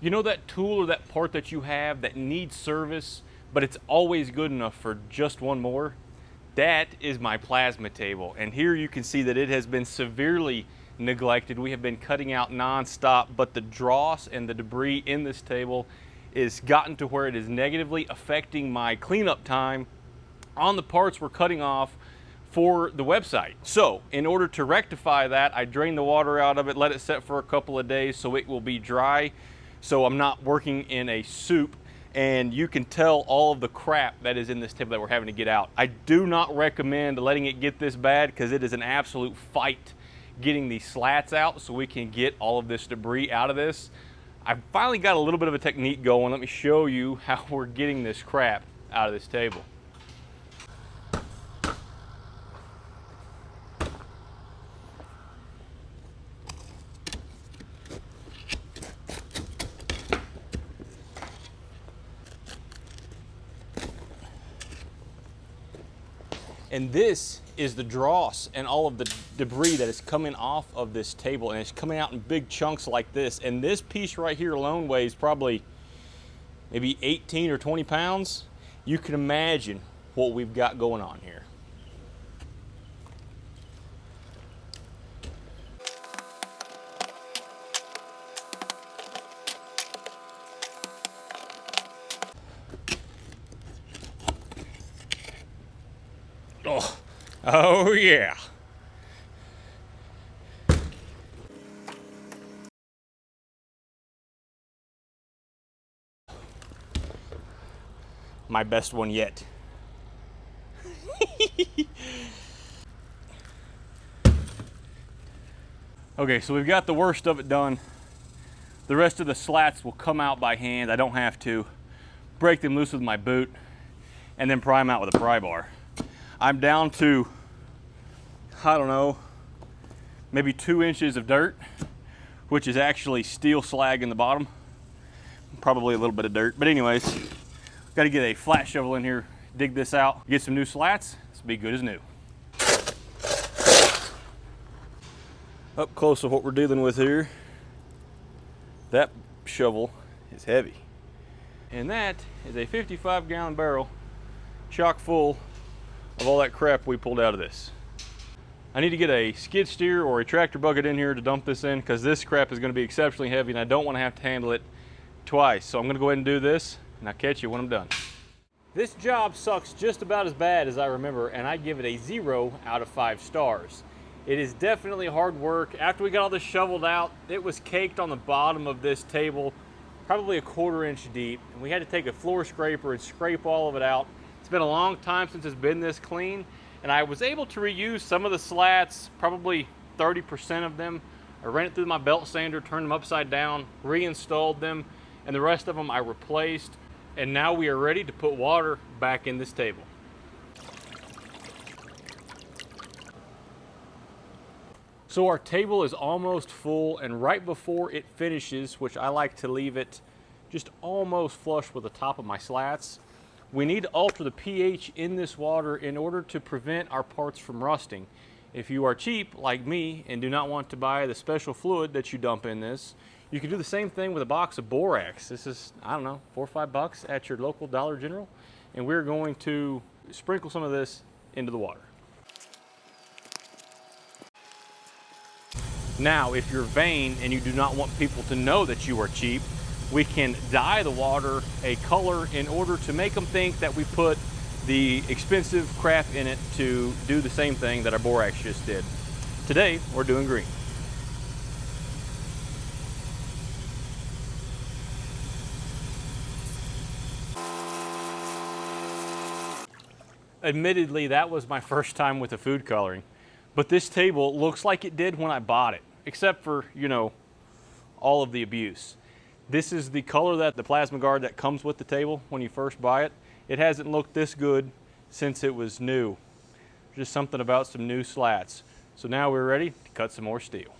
You know that tool or that part that you have that needs service, but it's always good enough for just one more? That is my plasma table. And here you can see that it has been severely neglected. We have been cutting out nonstop, but the dross and the debris in this table is gotten to where it is negatively affecting my cleanup time on the parts we're cutting off for the website. So in order to rectify that, I drain the water out of it, let it set for a couple of days so it will be dry, so I'm not working in a soup, and you can tell all of the crap that is in this table that we're having to get out. I do not recommend letting it get this bad because it is an absolute fight getting these slats out so we can get all of this debris out of this. I've finally got a little bit of a technique going. Let me show you how we're getting this crap out of this table. And this is the dross and all of the debris that is coming off of this table, and it's coming out in big chunks like this. And this piece right here alone weighs probably maybe 18 or 20 pounds. You can imagine what we've got going on here. Oh yeah. My best one yet. Okay, so we've got the worst of it done. The rest of the slats will come out by hand. I don't have to break them loose with my boot and then pry them out with a pry bar. I'm down to, I don't know, maybe 2 inches of dirt, which is actually steel slag in the bottom. Probably a little bit of dirt, but anyways, got to get a flat shovel in here, dig this out, get some new slats. This will be good as new. Up close to what we're dealing with here, that shovel is heavy. And that is a 55-gallon barrel chock full of all that crap we pulled out of this. I need to get a skid steer or a tractor bucket in here to dump this in because this crap is going to be exceptionally heavy and I don't want to have to handle it twice. So I'm going to go ahead and do this and I'll catch you when I'm done. This job sucks just about as bad as I remember, and I give it a 0 out of 5 stars. It is definitely hard work. After we got all this shoveled out, it was caked on the bottom of this table, probably a 1/4 inch deep, and we had to take a floor scraper and scrape all of it out. It's been a long time since it's been this clean, and I was able to reuse some of the slats, probably 30% of them. I ran it through my belt sander, turned them upside down, reinstalled them, and the rest of them I replaced. And now we are ready to put water back in this table. So our table is almost full, and right before it finishes, which I like to leave it just almost flush with the top of my slats, we need to alter the pH in this water in order to prevent our parts from rusting. If you are cheap like me and do not want to buy the special fluid that you dump in this, you can do the same thing with a box of borax. This is, I don't know, $4 or $5 at your local Dollar General. And we're going to sprinkle some of this into the water. Now, if you're vain and you do not want people to know that you are cheap, we can dye the water a color in order to make them think that we put the expensive crap in it to do the same thing that our borax just did. Today, we're doing green. Admittedly, that was my first time with the food coloring, but this table looks like it did when I bought it, except for, you know, all of the abuse. This is the color that the Plasma-Guard that comes with the table when you first buy it. It hasn't looked this good since it was new. Just something about some new slats. So now we're ready to cut some more steel.